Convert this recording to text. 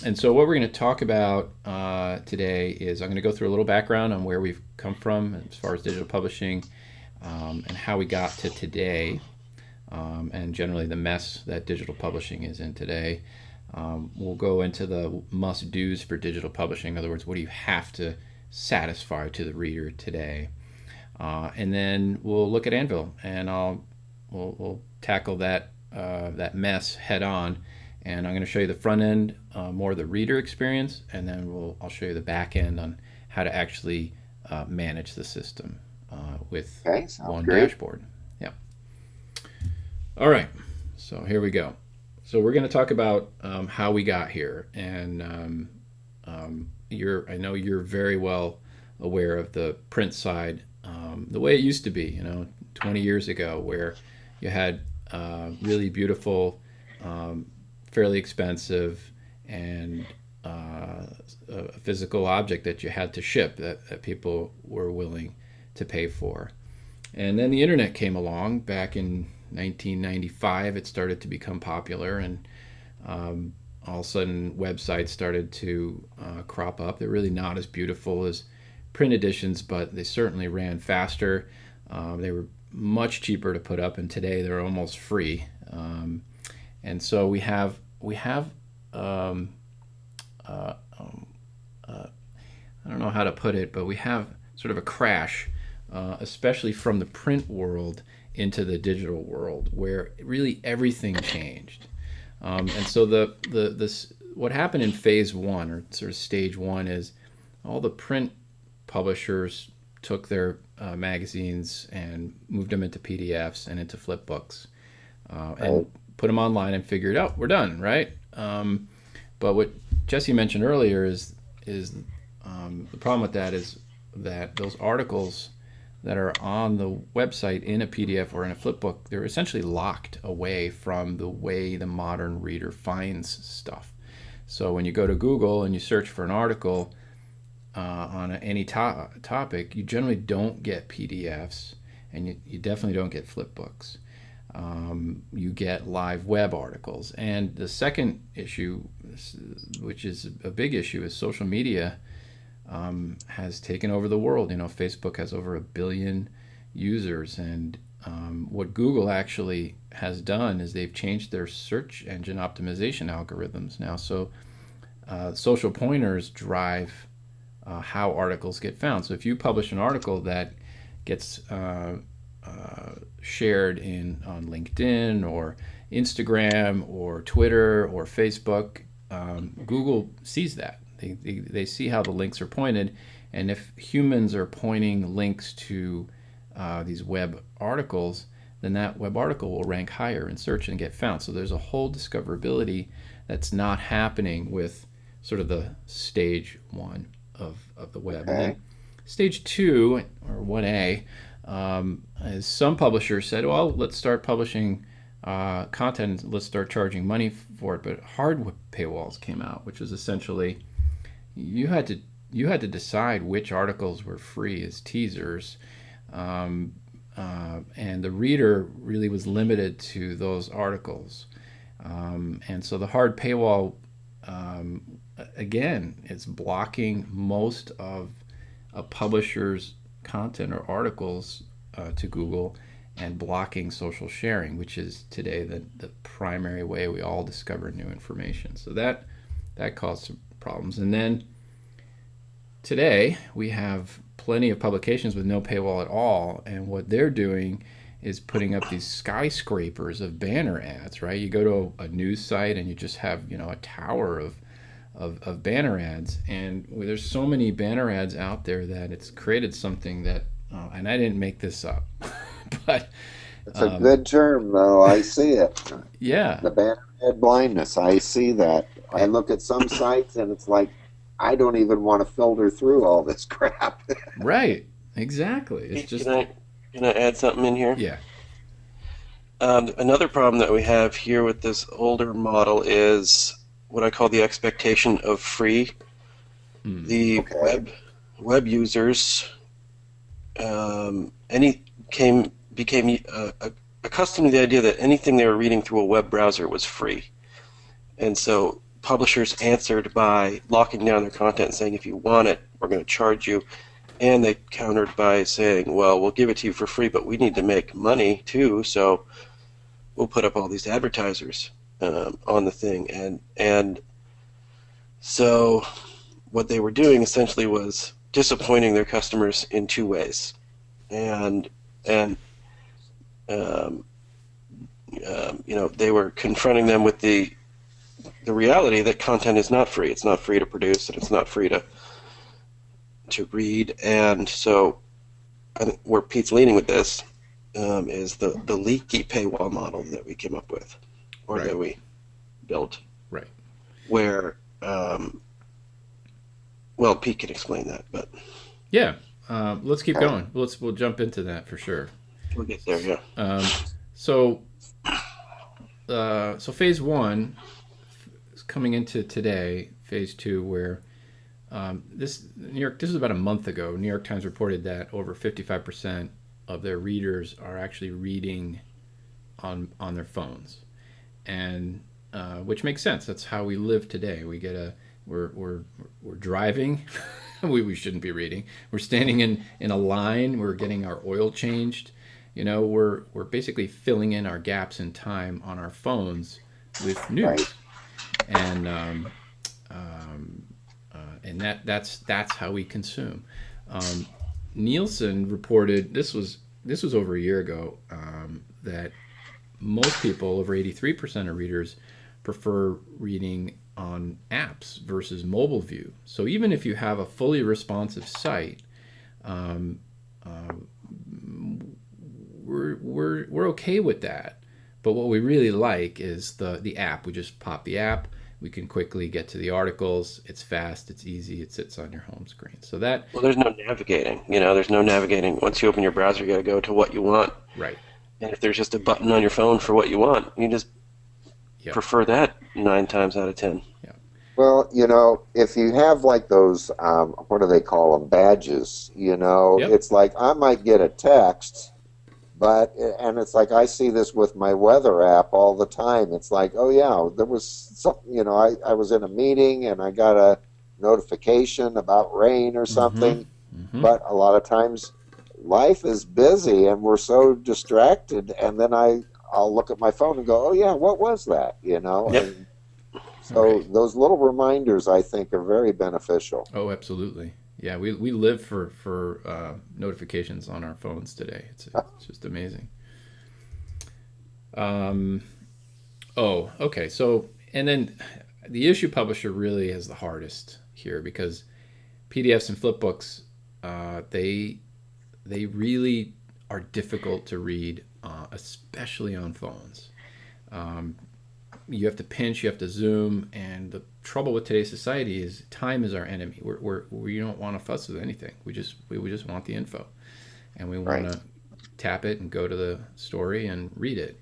And so what we're going to talk about today is I'm going to go through a little background on where we've come from as far as digital publishing, and how we got to today, and generally the mess that digital publishing is in today. We'll go into the must-dos for digital publishing. In other words, what do you have to satisfy to the reader today? And then we'll look at Anvil, and we'll tackle that mess head on. And I'm going to show you the front end, more of the reader experience, and then I'll show you the back end on how to actually manage the system with Okay, sounds one great. dashboard. Yeah. All right. So here we go. So we're going to talk about how we got here, and I know you're very well aware of the print side, the way it used to be, 20 years ago, where you had really beautiful, um, fairly expensive, and a physical object that you had to ship that people were willing to pay for. And then the internet came along back in 1995. It started to become popular, and all of a sudden websites started to crop up. They're really not as beautiful as print editions, but they certainly ran faster. They were much cheaper to put up, and today they're almost free. And so we have um, uh, um, uh, I don't know how to put it, but we have sort of a crash, especially from the print world into the digital world, where really everything changed. And so this what happened in phase one, or sort of stage one, is all the print publishers took their magazines and moved them into PDFs and into flip books, and Right. put them online and figured, oh, we're done, right? But what Jesse mentioned earlier is the problem with that is that those articles that are on the website in a PDF or in a flipbook, they're essentially locked away from the way the modern reader finds stuff. So when you go to Google and you search for an article on any topic, you generally don't get PDFs, and you definitely don't get flipbooks. You get live web articles. And the second issue, which is a big issue, is social media has taken over the world. Facebook has over 1 billion users, and what Google actually has done is they've changed their search engine optimization algorithms now. So social pointers drive how articles get found. So if you publish an article that gets shared on LinkedIn or Instagram or Twitter or Facebook, Google sees that. They see how the links are pointed, and if humans are pointing links to these web articles, then that web article will rank higher in search and get found. So there's a whole discoverability that's not happening with sort of the stage one of the web. And Okay. then stage two, or 1A, is some publishers said, well, let's start publishing content, let's start charging money for it. But hard paywalls came out, which was essentially you had to you had to decide which articles were free as teasers, um, and the reader really was limited to those articles. And so the hard paywall, um, again, is blocking most of a publisher's content or articles to Google, and blocking social sharing, which is today the primary way we all discover new information. So that caused some problems. And then today we have plenty of publications with no paywall at all, and what they're doing is putting up these skyscrapers of banner ads. Right, you go to a news site and you just have a tower of banner ads, and there's so many banner ads out there that it's created something that, and I didn't make this up, but It's a um, good term, though. I see it. yeah, The bannerhead blindness. I see that. I it, look at some sites and it's like, I don't even want to filter through all this crap. right, exactly. It's Can just, I add something in here? yeah. Another problem that we have here with this older model is what I call the expectation of free. Mm, The Okay. web users any came became accustomed to the idea that anything they were reading through a web browser was free, and so publishers answered by locking down their content and saying, if you want it, we're going to charge you. And they countered by saying, well, we'll give it to you for free, but we need to make money too, so we'll put up all these advertisers on the thing. And so what they were doing essentially was disappointing their customers in two ways. And they were confronting them with the reality that content is not free. It's not free to produce, and it's not free to read. And so I think where Pete's leaning with this is the leaky paywall model that we came up with, or Right. that we built, Right. where Pete can explain that, but Yeah. Let's keep going. We'll jump into that for sure. we'll get there. Yeah. So phase one is coming into today. Phase two, where this is about a month ago. New York Times reported that over 55% of their readers are actually reading on their phones, and which makes sense. That's how we live today. We're driving. we shouldn't be reading. We're standing in a line. We're getting our oil changed. We're basically filling in our gaps in time on our phones with news, Right. and that's how we consume. Nielsen reported this was over a year ago, that most people, over 83% of readers, prefer reading on apps versus mobile view. So even if you have a fully responsive site, we're okay with that. But what we really like is the app. We just pop the app. We can quickly get to the articles. It's fast. It's easy. It sits on your home screen. So that Well, there's no navigating. There's no navigating. Once you open your browser, you got to go to what you want. right. And if there's just a button on your phone for what you want, you just Yep. prefer that 9 times out of 10. Well, if you have like those, what do they call them, badges, Yep. it's like I might get a text, and it's like I see this with my weather app all the time. It's like, oh yeah, there was some, I was in a meeting and I got a notification about rain or something, Mm-hmm. but a lot of times life is busy and we're so distracted, and then I'll look at my phone and go, oh yeah, what was that? Yep. And so Right. those little reminders, I think, are very beneficial. Oh, absolutely. Yeah, we live for notifications on our phones today. It's just amazing. Okay. So, and then the issue publisher really has the hardest here, because PDFs and flipbooks, they really are difficult to read, especially on phones. You have to pinch, you have to zoom, and the trouble with today's society is time is our enemy. We don't want to fuss with anything. We just want the info, and we want Right. to tap it and go to the story and read it.